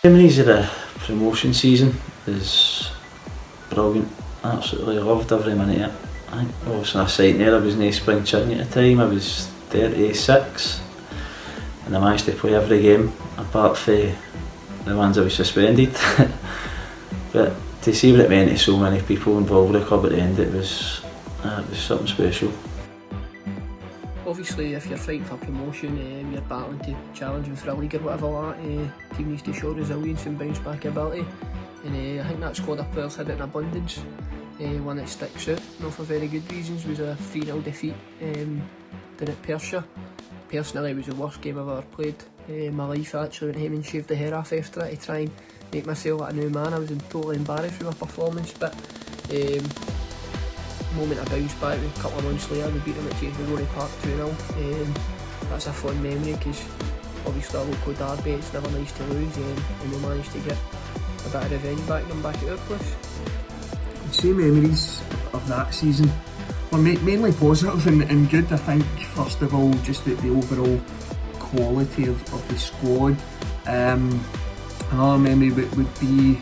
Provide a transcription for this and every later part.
Memories of the promotion season is brilliant. Absolutely loved every minute of it. I think obviously I sight there, I was no spring chicken at the time, I was 36 and I managed to play every game apart from the ones I was suspended. But to see what it meant to so many people involved with the club at the end, it was something special. Obviously, if you're fighting for promotion, you're battling to challenging for a league or whatever like that, team needs to show resilience and bounce back ability. And I think that squad of players had it in abundance. One that sticks out, not for very good reasons, was a 3-0 defeat down at Perthshire. Personally, it was the worst game I've ever played in my life. I actually went home and shaved the hair off after it to try and make myself like a new man. I was totally embarrassed with my performance, but the moment I bounced back, a couple of months later, we beat them at Rory Park 2-0. That's a fun memory because obviously a local derby, it's never nice to lose, and we managed to get a bit of revenge back them back at our place. Say memories of that season were mainly positive and good. I think first of all just the overall quality of the squad. Another memory would be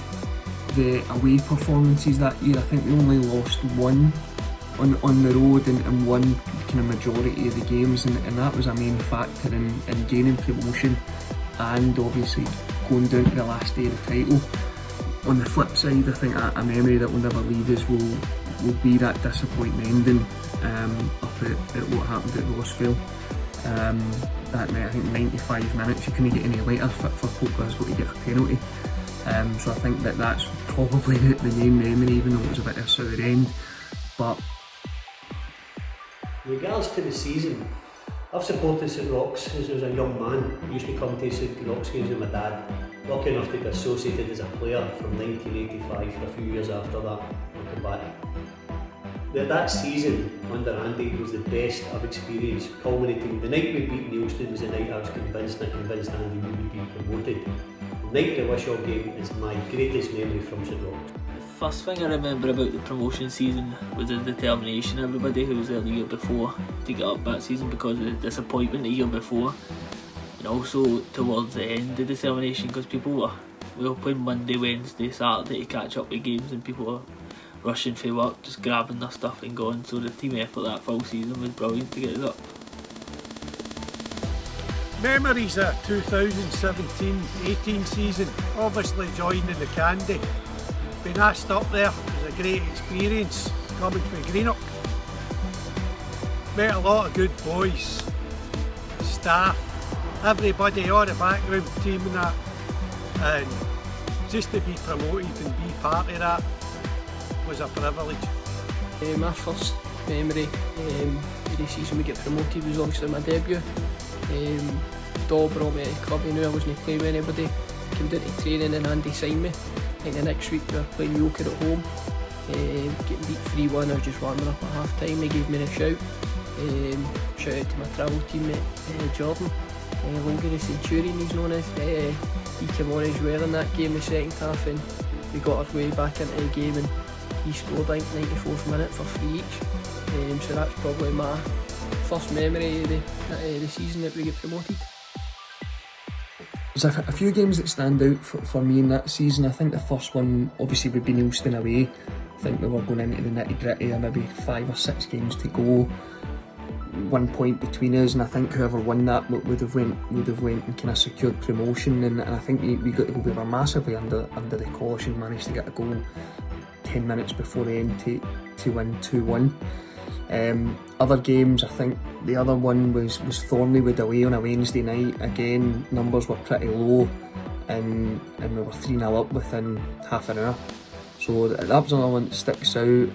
the away performances that year. I think we only lost one on the road and won kind of majority of the games, and that was a main factor in gaining promotion and obviously going down to the last day of the title. On the flip side, I think a memory that will never leave us will be that disappointing ending up at what happened at Rossville. That night, I think 95 minutes, you couldn't get any later for Port Glasgow to get a penalty. So I think that's probably the main memory, even though it was a bit of a sour end. But in regards to the season, I've supported St Roch since I was a young man. I used to come to St Roch games with my dad. Lucky enough to be associated as a player from 1985 for a few years after that. I'll come back. That season under Andy was the best I've experienced, culminating. The night we beat Neilston was the night I was convinced Andy we would be promoted. The night of the Wishaw game is my greatest memory from St Roch. The first thing I remember about the promotion season was the determination of everybody who was there the year before to get up that season because of the disappointment the year before, and also towards the end the determination because we were playing Monday, Wednesday, Saturday to catch up with games, and people were rushing for work, just grabbing their stuff and going, so the team effort that full season was brilliant to get it up. Memories of 2017-18 season, obviously joining the Candy. Being asked up there was a great experience coming from Greenock. Met a lot of good boys, staff, everybody, all the background team and that, and just to be promoted and be part of that was a privilege. My first memory of the season we get promoted was obviously my debut. Daw brought me to the club, he knew I wasn't playing with anybody. Came down to training and Andy signed me. I think the next week we were playing Yoker at home, getting beat 3-1. I was just warming up at half time. He gave me a shout. Shout out to my travel teammate Jordan, Logan the Centurion he's known as. He came on as well in that game the second half, and we got our way back into the game, and he scored I think 94th minute for 3 each. So that's probably my first memory of the season that we get promoted. There's a few games that stand out for me in that season. I think the first one obviously would be Neilston away. I think we were going into the nitty gritty of maybe 5 or 6 games to go. 1 point between us, and I think whoever won that would have went and kind of secured promotion. And I think we were massively under the caution. Managed to get a goal 10 minutes before the end to win 2-1. Other games, I think the other one was Thornleywood away on a Wednesday night. Again, numbers were pretty low, and we were 3-0 up within half an hour. So that was another one that sticks out.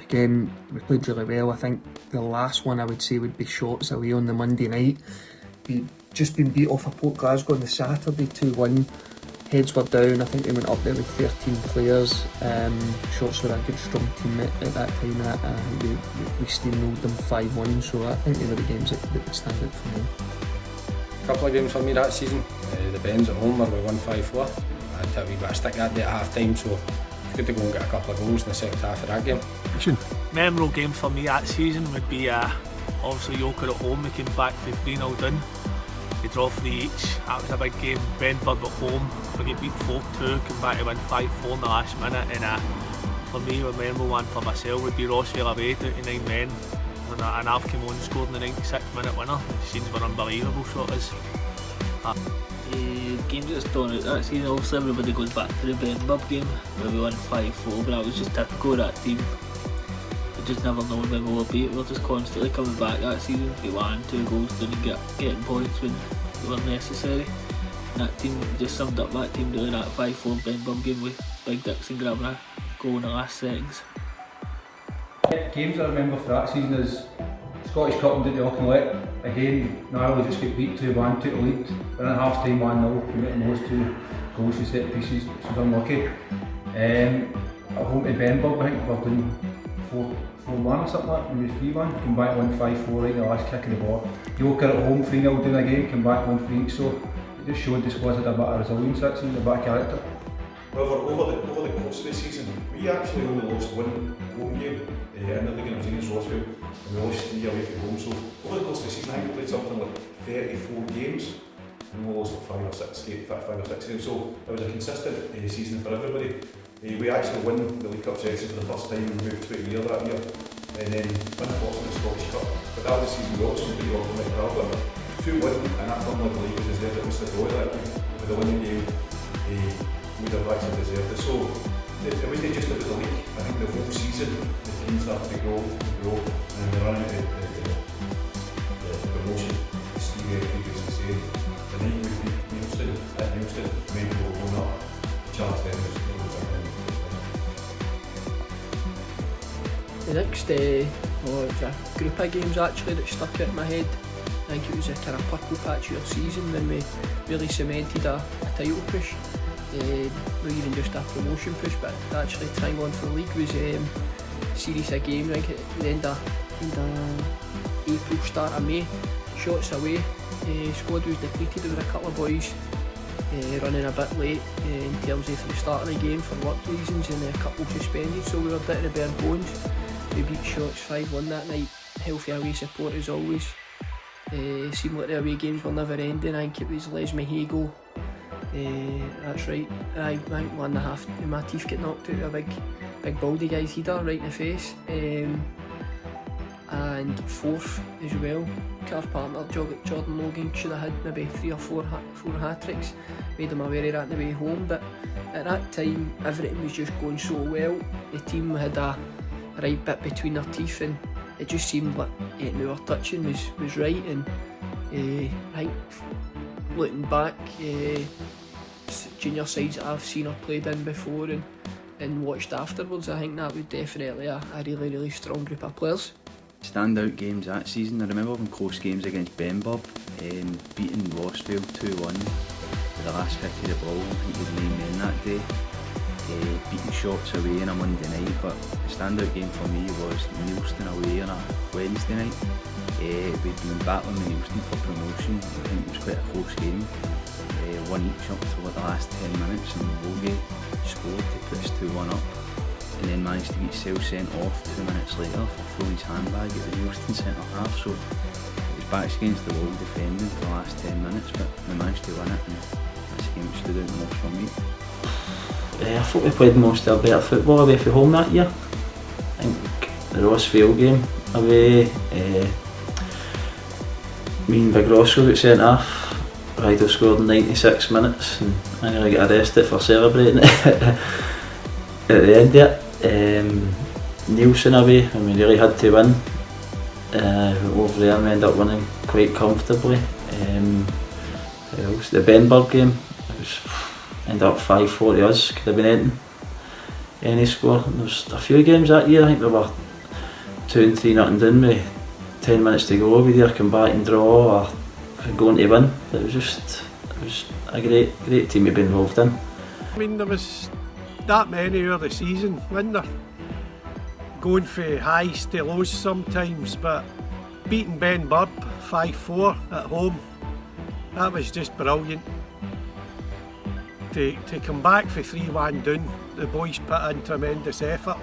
Again, we played really well. I think the last one I would say would be Shorts away on the Monday night. We'd just been beat off of Port Glasgow on the Saturday 2-1. Heads were down. I think they went up there with 13 players. Shorts were a good strong team at that time, and I think we steamrolled them 5-1. So I think they were the games that would stand out for me. A couple of games for me that season. The Bens at home where we won 5-4. I had a wee bit of stick that day at half time, so it's good to go and get a couple of goals in the second half of that game. Memorable game for me that season would be obviously Yoker at home. We came back from 3-0 down. We draw 3 each. That was a big game. Brentford at home. We get beat 4-2, come back to win 5-4 in the last minute, and for me, a memorable one for myself would be Rossvale away down to 9 men, and I've come on and scored in the 96th minute winner. The scenes were unbelievable, so it is. Games that stood out that season, obviously everybody goes back to the Benburb game where we won 5-4, but that was just typical of that team. We just never known when we were beat. We were just constantly coming back that season. We won 2 goals down and getting points when they were necessary. And that team just summed up that team doing that 5-4 Benburb game with Big Dixon grabbing a goal in the last seconds. Games I remember for that season is Scottish Cup and the Auchinleck. Again, narrowly just get beat 2-1, took the lead, but at half time 1-0, committing those 2 goals to set pieces, which was unlucky. At home to Benburb, I think we were doing 4-1 or something like that, maybe 3-1, come back 1-5-4 right in the last kick of the ball. Yoker at home 3-0 doing again, come back 1-3, so it just showed the squad had a bit of resilience actually, a bit of character. However, over the course of the season, we actually only lost 1 home game in the league, and it was against Rossvale, and we lost 3 away from home. So over the course of the season, I think we played something like 34 games, and we lost like 5 or 6 games. So it was a consistent season for everybody. We actually won the League Cup section for the first time in about 20 years that year, and then unfortunately the Scottish Cup. But that was the season we also beat Auckland at Ralph. 2-1, and I firmly believe we deserved it. It was the draw that game, with the winning game. Would have actually deserved it. So it wasn't just about the league. I think the whole season the team started to grow, and they're running the promotion. Stevie previously said the night we beat Neilston at Neilston, maybe we'll go up. Charles then was The next it was a group of games actually that stuck out in my head. I think it was a kind of purple patch of season when we really cemented a title push. Not even just a promotion push, but actually trying on for the league was a series of games. I think at the end of April, start of May. Shots away, squad was depleted. There were a couple of boys running a bit late in terms of the start of the game for work reasons, and a couple suspended, so we were a bit of the bare bones. We beat Shots 5-1 that night. Healthy away support as always. Seemed like the away games were never ending. I think it was Les Mahego. That's right. I think 1.5 of my teeth get knocked out of a big baldy guy's header right in the face. And 4th as well. Our partner Jordan Logan should have had maybe 3 or 4 hat-tricks. Made him aware of that on the way home, but at that time everything was just going so well. The team had a right bit between their teeth, and it just seemed like anything we were touching was right. And I think looking back, junior sides that I've seen or played in before and watched afterwards, I think that was definitely a really strong group of players. Standout games that season, I remember having close games against Benburb, beating Rossvale 2-1 with the last kick of the ball. I think we had 9 men that day, beating Shots away on a Monday night, but the standout game for me was Neilston away on a Wednesday night. We'd been battling with Neilston for promotion. I think it was quite a close game. 1 each up to the last 10 minutes, and Logie scored to put us 2-1 up, and then managed to get Sale sent off 2 minutes later for throwing his handbag at the Neilston centre half. So it was backs against the wall defending for the last 10 minutes, but we managed to win it, and that's the game that stood out the most for me. I thought we played most of our better football away from home that year. I think the Rossvale game away, me and Big Roscoe got sent off. Rido scored in 96 minutes, and I nearly got arrested for celebrating it at the end of it. Neilston away, and we really had to win. Over there and we ended up winning quite comfortably. The Benburb game, it was ended up 5-4 to us, could have been any score. And there was a few games that year, I think we were 2-3 nothing down with 10 minutes to go. We'd either come back and draw or going to win. It was a great team to be involved in. I mean, there was that many of the season, wasn't there? Going for highs to lows sometimes, but beating Benburb 5-4 at home, that was just brilliant. To come back for 3-1 down, the boys put in tremendous effort.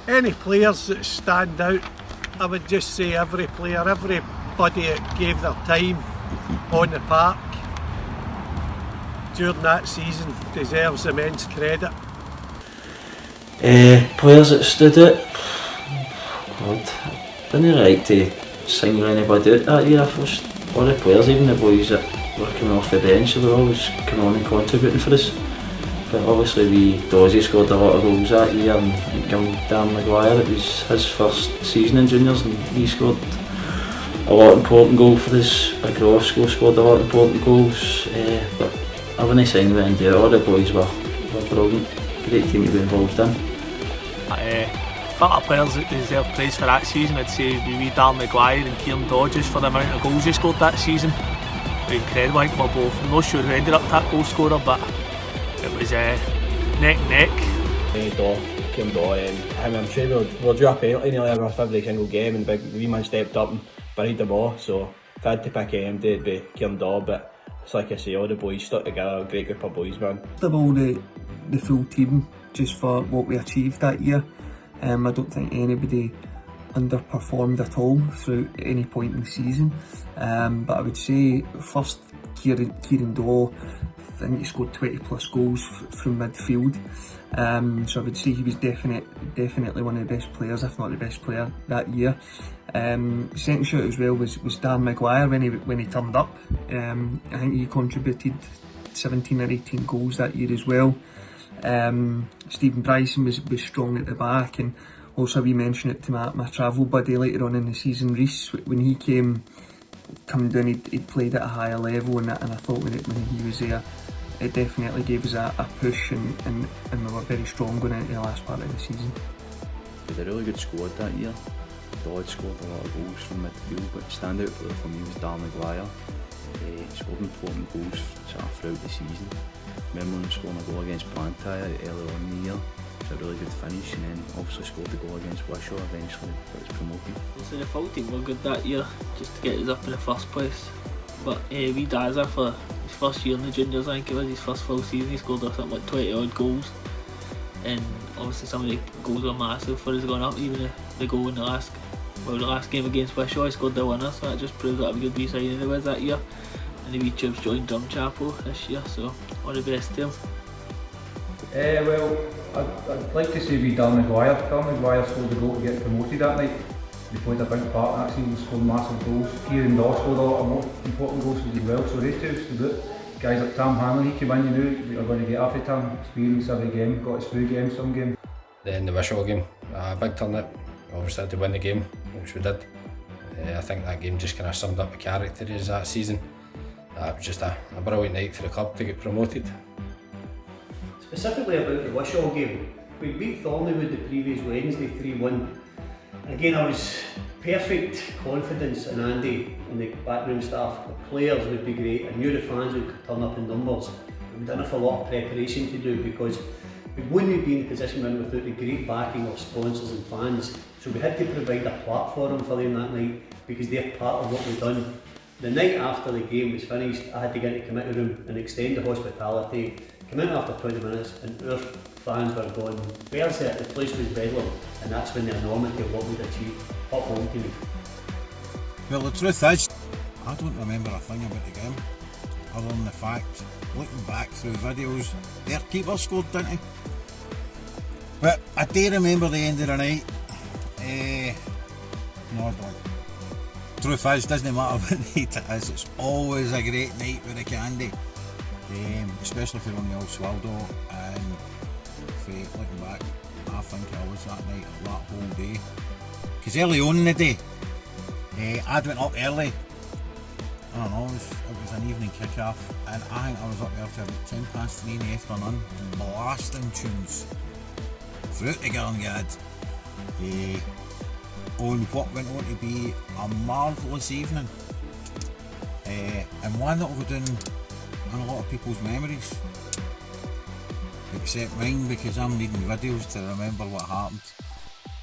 Any players that stand out, I would just say every player, everybody that gave their time on the park. during that season deserves immense credit. Players that stood out. God, didn't like to single anybody out that year. First, all the players, even the boys that were coming off the bench, they were always coming on and contributing for us. But obviously, Dozzy scored a lot of goals that year, and I think Dan Maguire, it was his first season in juniors, and he scored a lot of important goals for us. Big Roscoe scored a lot of important goals. But I wouldn't say anything to do. All the boys were brilliant. Great team to be involved in. But players that deserve praise for that season, I'd say we Dan Maguire and Kieran Dodges for the amount of goals they scored that season. Incredible. I think they were both. I'm not sure who ended up that goal scorer, but it was neck and neck. Kieran Daw, I'm sure we'll do a penalty nearly every single game, and the wee man stepped up and buried the ball. So if I had to pick him, it'd be Kieran Daw, but it's like I say, all the boys stuck together, a great group of boys, man. Of all the full team, just for what we achieved that year, I don't think anybody underperformed at all throughout any point in the season. But I would say first Kieran Daw, I think he scored 20 plus goals from midfield. So I would say he was definitely one of the best players, if not the best player that year. Second shout as well was Dan Maguire when he turned up. I think he contributed 17 or 18 goals that year as well. Stephen Bryson was strong at the back, and also we mentioned it to my travel buddy later on in the season, Reece, when he came down, he'd played at a higher level, and I thought when he was there, it definitely gave us a push, and we were very strong going into the last part of the season. We had a really good squad that year. Dodd scored a lot of goals from midfield, but standout player for me was Dan Maguire. He scored important goals throughout the season. I remember him scoring a goal against Blantyre early on in the year. It was a really good finish, and then obviously scored the goal against Wishaw eventually, but was promoted. So the full team were good that year, just to get us up in the first place. But wee Dazza, for his first year in the juniors, I think it was his first full season, he scored something like 20 odd goals. And obviously some of the goals were massive for us going up, even the goal in the last game against Wishaw, he scored the winner, so that just proves that a good wee signing there was that year. And the wee Chibs joined Drumchapel this year, so all the best to him. Well, I'd like to say we Dan Maguire. Dan Maguire scored the goal to get promoted that night. He played a big part in that season, scored massive goals. Kieran Daw scored a lot of more important goals as well, so they two stood out. Guys like Tam Hanley, he came in, you knew we were going to get after Tam, experience every game, got us through games, some game. Then the Wishaw game, big turnout, obviously had to win the game, which we did. I think that game just kind of summed up the characters that season. It was just a brilliant night for the club to get promoted. Specifically about the Wishaw game, we beat Thornleywood the previous Wednesday 3-1. Again, I was perfect confidence in Andy and the backroom staff. The players would be great. I knew the fans would turn up in numbers. We didn't have a lot of preparation to do because we wouldn't be in the position we're in without the great backing of sponsors and fans. So we had to provide a platform for them that night because they're part of what we've done. The night after the game was finished, I had to get into the committee room and extend the hospitality. Come in after 20 minutes and our fans were going berserk, the place was bedlam, and that's when the enormity of what we'd achieved popped home to me. Well, the truth is, I don't remember a thing about the game, other than the fact, looking back through videos, their keeper scored, didn't he? But I do remember the end of the night. No, I don't. Truth is, doesn't matter what night it is, it's always a great night with the candy. Especially if you're on the old Swaldo, and looking back, I think I was that night or that whole day. Because early on in the day, I'd went up early, I don't know, it was an evening kick-off, and I think I was up there till about 10 past 3 in the afternoon, blasting tunes throughout the Gurngad on what went on to be a marvellous evening, and one that will go down in a lot of people's memories, except mine, because I'm needing videos to remember what happened.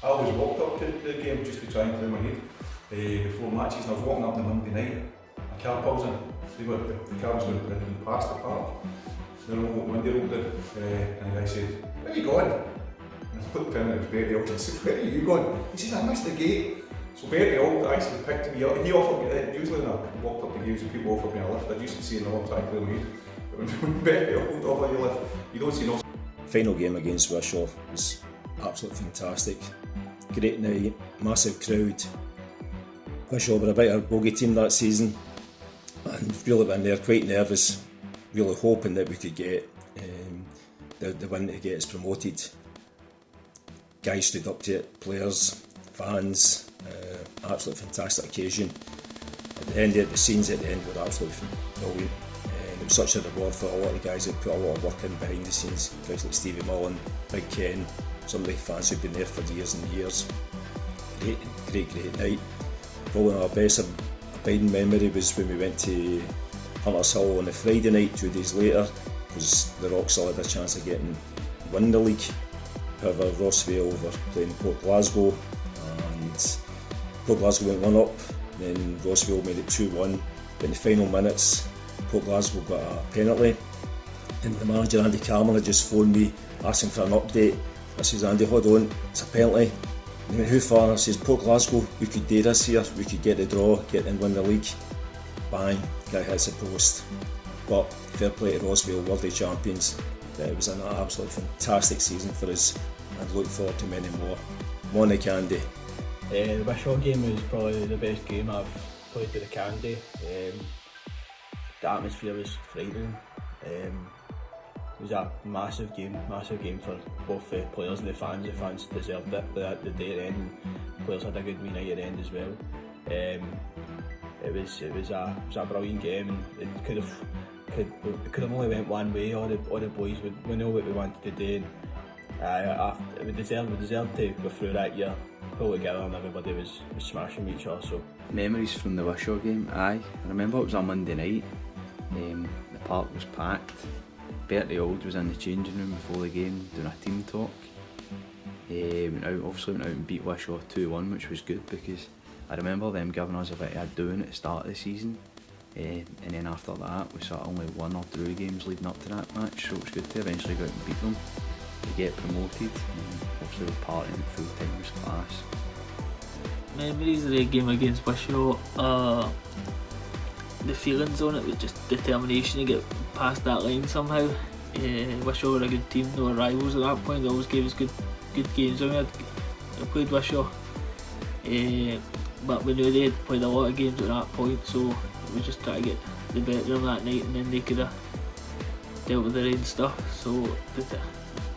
I always walked up to the game just to try and clear my head before matches, and I was walking up on Monday night. A car pulls in, the car was going past the park. Then I opened the window and the guy said, "Where are you going?" And I looked in and it was Bertie Auld. I said, "Where are you going?" He says, "I missed the gate." So Bertie Auld actually picked me up. He offered me, usually when I walked up the gates and people offered me a lift, I used to see in the long time clear my head. But when Betty hold over you live, you don't see nothing. Final game against Wishaw was absolutely fantastic. Great night, massive crowd. Wishaw were a bit of a bogey team that season and really been there quite nervous, really hoping that we could get the win to get us promoted. Guys stood up to it, players, fans, absolutely fantastic occasion. At the end, the scenes at the end were absolutely brilliant. It was such a reward for a lot of the guys that put a lot of work in behind the scenes, guys like Stevie Mullen, Big Ken, some of the fans who've been there for years and years. Great night. Probably our best abiding memory was when we went to Hunters Hill on a Friday night 2 days later, because the Rock still had a chance of winning the league. However, Rossvale were playing Port Glasgow and Port Glasgow went 1 up, then Rossvale made it 2-1, but in the final minutes Port Glasgow got a penalty and the manager Andy Cameron had just phoned me asking for an update. I says, Andy, hold on, it's a penalty. And he went, how far? I says, Port Glasgow, we could do this here, we could get the draw, get and win the league. Bang, guy hits the post. But fair play to Rossvale, world champions. It was an absolutely fantastic season for us and look forward to many more. Morning Candy. The Wishaw game was probably the best game I've played with the Candy. The atmosphere was frightening. It was a massive game for both the players and the fans. The fans deserved it the day at the end. The players had a good wee night at the end as well. It was a brilliant game, and it could have only went one way. All the boys we know what we wanted to do. And we deserved to go through that year, pull together, and everybody was smashing each other. So memories from the Wishaw game. I remember it was a Monday night. The park was packed. Bertie Auld was in the changing room before the game doing a team talk. Went out and beat Wishaw 2-1, which was good because I remember them giving us a bit of a doing at the start of the season. And then after that we sort of only won or drew games leading up to that match, so it was good to eventually go out and beat them to get promoted. Obviously the partying at full time was class. Memories of the game against Wishaw, the feelings on it was just determination to get past that line somehow. Wishaw were a good team, they were rivals at that point, they always gave us good games when I played Wishaw. But we knew they had played a lot of games at that point, so we just tried to get the better of them that night, and then they could have dealt with their own stuff. So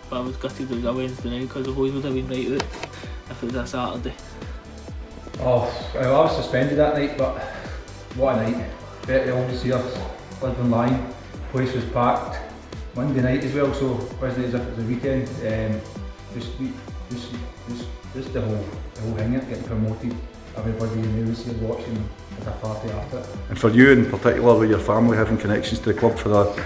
but I was gutted it was a Wednesday night because the boys would have been right out if it was a Saturday. Oh, I was suspended that night, but what a night. Betty Auld was here, Lisbon line, place was packed. Monday night as well, so wasn't as if it was a weekend. Just the whole thing, getting promoted. Everybody knew was here watching at a party after it. And for you in particular, with your family having connections to the club for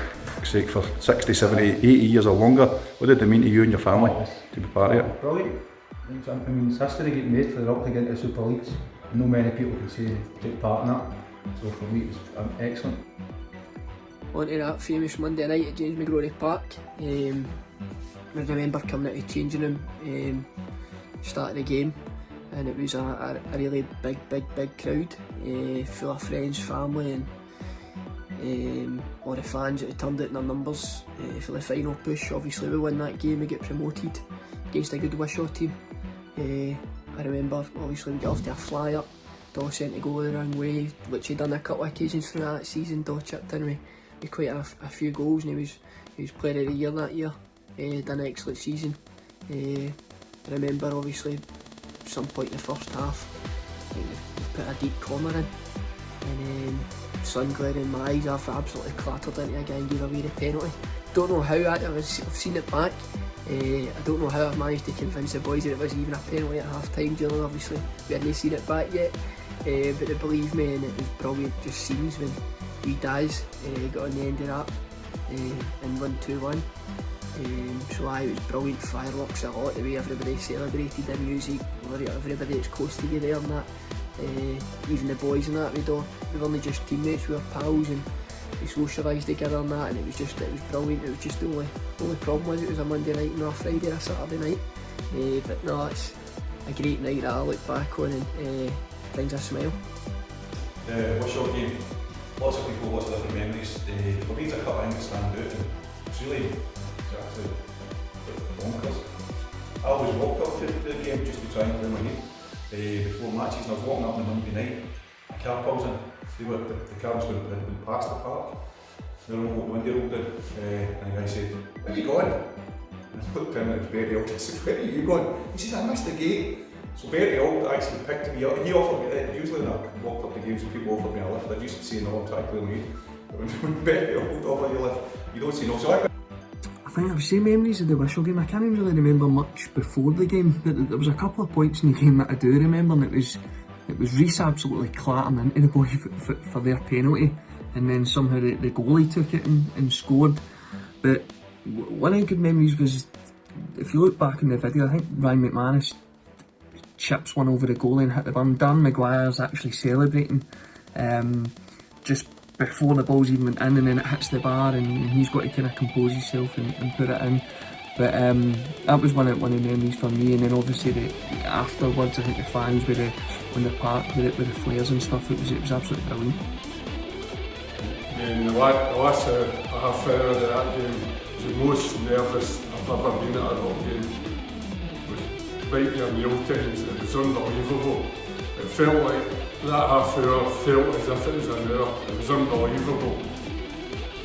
60, 70, 80 years or longer, what did it mean to you and your family to be part of it? Brilliant. I mean, it's history getting made for the Rock to get into the Super Leagues. No many people can say they took part in that. So for me it was excellent. On to that famous Monday night at James McGrory Park. I remember coming out of the changing room, start of the game, and it was a really big crowd, full of friends, family, and all the fans that had turned out in their numbers for the final push. Obviously we won that game, we get promoted against a good Wishaw team. I remember obviously we got off to a fly-up, Daw sent to go the wrong way, which he'd done a couple of occasions through that season. Daw chipped in with quite a few goals, and he was player of the year that year. Done an excellent season. I remember obviously some point in the first half, I think we've put a deep corner in, and sun glaring in my eyes after absolutely clattered into a guy and gave away the penalty. Don't know how, I've seen it back. I don't know how I've managed to convince the boys that it was even a penalty at half time. During obviously we hadn't seen it back yet, but they believed me, and it was brilliant just scenes when we Daz got on the end of that and won 2-1. So it was brilliant, fireworks a lot, the way everybody celebrated the music, everybody that's close to you there and that. Even the boys and that, we were only just teammates, we were pals, and we socialised together and that, and it was brilliant. It was just the only problem was it was a Monday night and not a Friday or a Saturday night. But no, it's a great night that I look back on and brings a smile. What's your game? lots of people, lots of different memories. For me, it's a couple of things that stand out, and it's actually bonkers. I always walked up to the game just to try and clear my head. Before matches, and I was walking up on a Monday night, a car pulls in. The car was going past the park. The window rolled in, and the guy said, "Where are you going?" And I looked at him and it was Bertie Auld. I said, "Where are you going?" He says, "I missed the gate." So Bertie Auld actually picked me up. He offered me, usually when I walked up the games, people offered me a lift. I used to say no, I'm trying to clear me. But when Bertie Auld offers you a lift, you don't say no. So I think I have the same memories of the Whistle game. I can't even really remember much before the game, but there was a couple of points in the game that I do remember, and it was Reece absolutely clattering into the boy for their penalty, and then somehow the goalie took it and scored. But one of the good memories was, if you look back in the video, I think Ryan McManus chips one over the goalie and hit the bum. Dan Maguire's actually celebrating just before the ball's even went in, and then it hits the bar, and he's got to kind of compose himself and put it in. But that was one of the memories for me. And then obviously afterwards, I think the fans were on the park with the flares and stuff. It was absolutely brilliant. And the last half hour of that game was the most nervous I've ever been at a Rock game. It was right near meal times. It was unbelievable. It felt like that half hour felt as if it was an hour. It was unbelievable.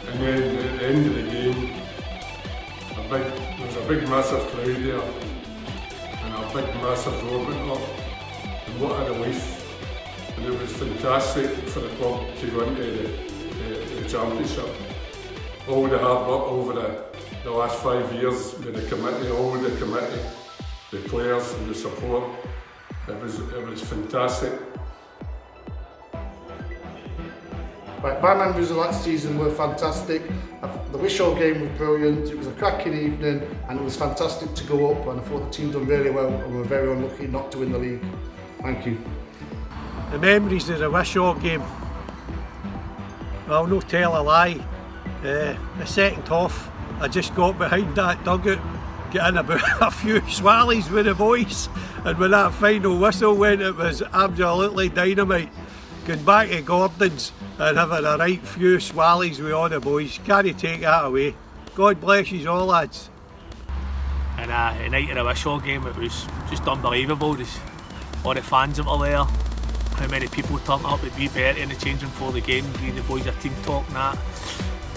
And then at the end of the game, there was a big massive crowd there, and a big massive roar went up, and what a relief. And it was fantastic for the club to go into the championship. All the hard work over the last 5 years with the committee, the players and the support, it was fantastic. Right, my memories of that season were fantastic. The Wishaw game was brilliant, it was a cracking evening, and it was fantastic to go up, and I thought the team done really well, and we were very unlucky not to win the league. Thank you. The memories of the Wishaw game, I'll not tell a lie. The second half, I just got behind that dugout, getting about a few swallies with the boys, and when that final whistle went, it was absolutely dynamite. Going back to Gordon's and having a right few swallies with all the boys. Can't take that away. God bless you all, lads. And the night of the Wishaw game, it was just unbelievable. All the fans that were there, how many people turned up at Bertie in the changing for the game, giving the boys a team talk and that.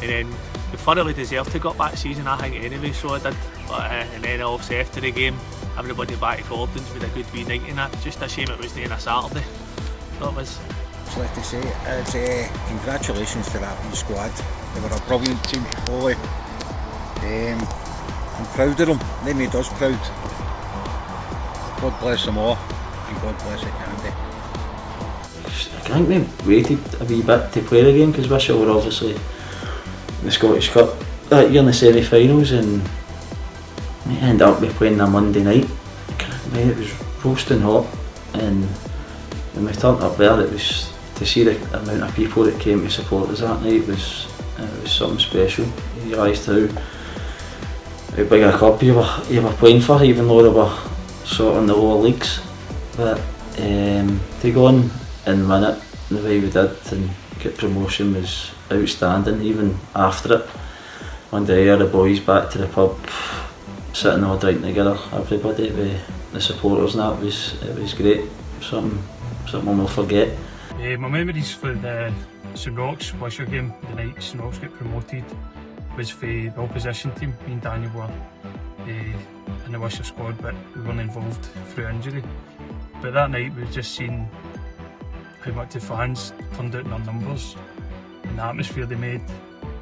And then we thoroughly deserved to go up that season, I think, anyway, so I did. But, and then obviously after the game, everybody back at Gordon's with a good wee night in that. Just a shame it was on a Saturday. So it was. I'd like to say is congratulations to that wee squad. They were a brilliant team to follow. I'm proud of them. They made us proud. God bless them all, and God bless the Candy. I think we waited a wee bit to play the game because Wishaw were obviously in the Scottish Cup that year in the semi-finals, and we ended up playing on Monday night. It was roasting hot, and when we turned up there, it was to see the amount of people that came to support us that night was something special. You realised how big a club you were playing for, even though they were sort of in the lower leagues. But to go on and win it the way we did and get promotion was outstanding. Even after it, one day the boys back to the pub, sitting all drinking together, everybody with the supporters, and that it was great. Something we'll forget. My memories for the St Roch Wishaw game, the night St Roch got promoted, was for the opposition team. Me and Daniel were in the Wishaw squad, but we weren't involved through injury. But that night we just seen how much the fans turned out in their numbers and the atmosphere they made,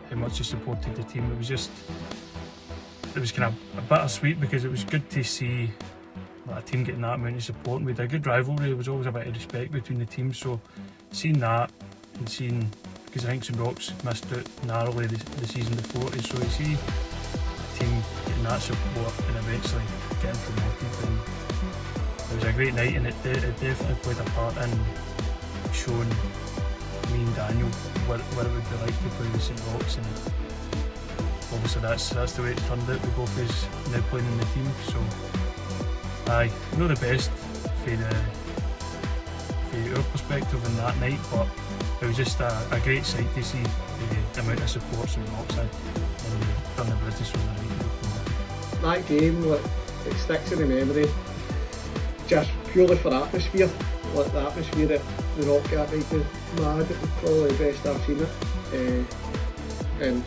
how much they supported the team. It was kind of a bittersweet because it was good to see a team getting that amount of support, and we had a good rivalry. There was always a bit of respect between the teams, so seeing that and seeing, because I think St Roch missed out narrowly the season before, so you see a team getting that support and eventually getting promoted, and it was a great night, and it definitely played a part in showing me and Daniel what it would be like to play with St Roch, and obviously that's the way it turned out. We both is now playing in the team, so aye, not the best for our perspective in that night, but it was just a great sight to see the amount of support St Roch had, and they've done the business from the right. That game, like, it sticks in the memory just purely for atmosphere. Like, the atmosphere at the Rock that night was mad. It was probably the best I've seen it. And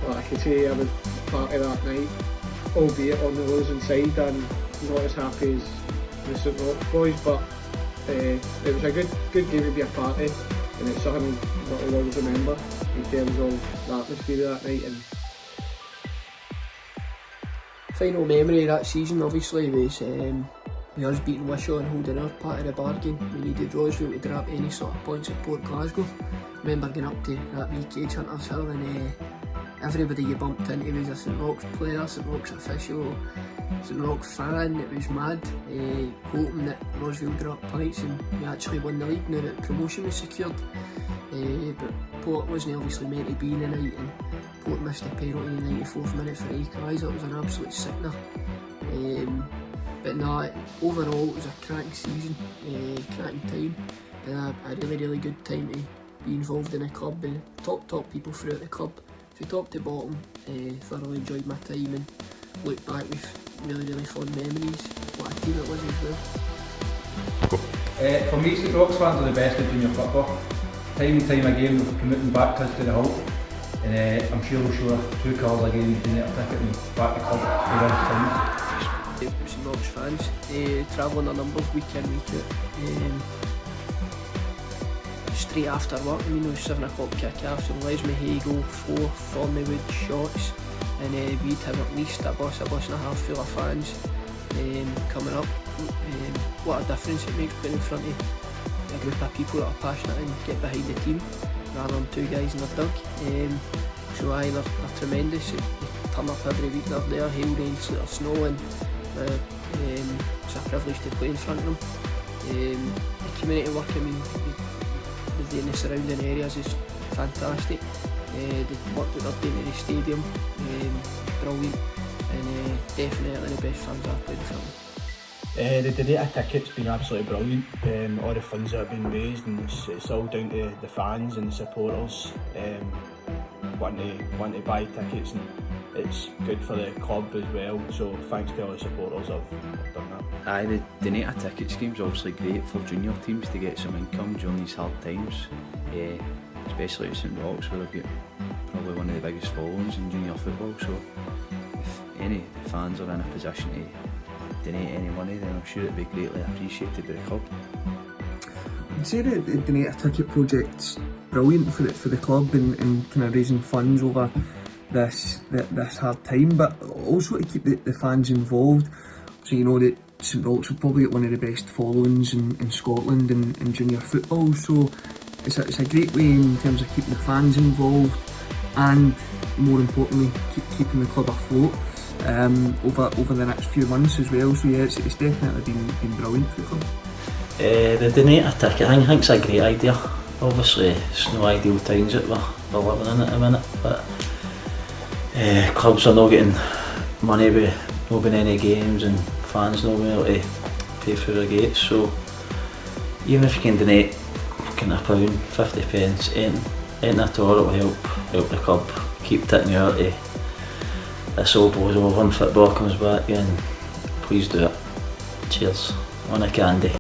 well, I can say I was part of that night, albeit on the losing side and not as happy as the St Roch boys, but it was a good game to be a part of, and it's something that I'll always remember in terms of the atmosphere of that night. And final memory of that season obviously was us beating Wishaw and holding our part of the bargain. We needed Roseville to drop any sort of points at Port Glasgow. I remember going up to that wee cage Hunters Hill, and everybody you bumped into was a St Roch player, St Roch official, St Roch fan. It was mad, hoping that Roseville dropped points and we actually won the league now that promotion was secured. But Port wasn't obviously meant to be in the night, and Port missed a penalty in the 94th minute for equaliser. It was an absolute sickener. But no, overall it was a cracking season, cracking time, and a really good time to be involved in a club, and top people throughout the club. So top to bottom, thoroughly enjoyed my time and look back with really fond memories. What a team it was as well. For me, St Roch fans are the best at junior football. Time and time again they've committed back to us to the halt, and I'm sure we'll show two colours again in the ticket and back the club for this time. St Roch fans, travelling a number week in, week out. Straight after work, it was 7 o'clock kick-off, so Leslie Hago, 4 Thornywood shots, and we'd have at least a bus and a half full of fans coming up. What a difference it makes putting in front of a group of people that are passionate and get behind the team rather than two guys in a dug. So aye, they're tremendous. They turn up every week, they're there, hail, rain, sleet or snow, and it's a privilege to play in front of them. The community work, I mean, the doing the surrounding areas is fantastic. The work that they're doing at the stadium, brilliant, and definitely the best fans I've played in front of. The donate ticket's been absolutely brilliant. All the funds that have been raised, and it's all down to the fans and the supporters wanting to buy tickets, and it's good for the club as well. So thanks to all the supporters have done that. Aye, the donate a ticket scheme's obviously great for junior teams to get some income during these hard times, especially at St Roch, where they've got probably one of the biggest followings in junior football. So if any fans are in a position to donate any money, then I'm sure it'd be greatly appreciated by the club. I'd say the donate a ticket project's brilliant for the club and kind of raising funds over this hard time, but also to keep the fans involved. So you know that St Roch will probably get one of the best followings in Scotland in junior football, so it's a great way in terms of keeping the fans involved and more importantly keeping the club afloat over the next few months as well. So yeah, it's definitely been brilliant for the club. The donate a ticket, I think it's a great idea. Obviously it's no ideal times that we're living in at the minute, but clubs are not getting money by not being any games, and fans not being able to pay for their gates. So even if you can donate kind of £1, 50 pence, ain't at all, it will help the club keep ticking out to this all blows over and football comes back, and please do it. Cheers. On a candy.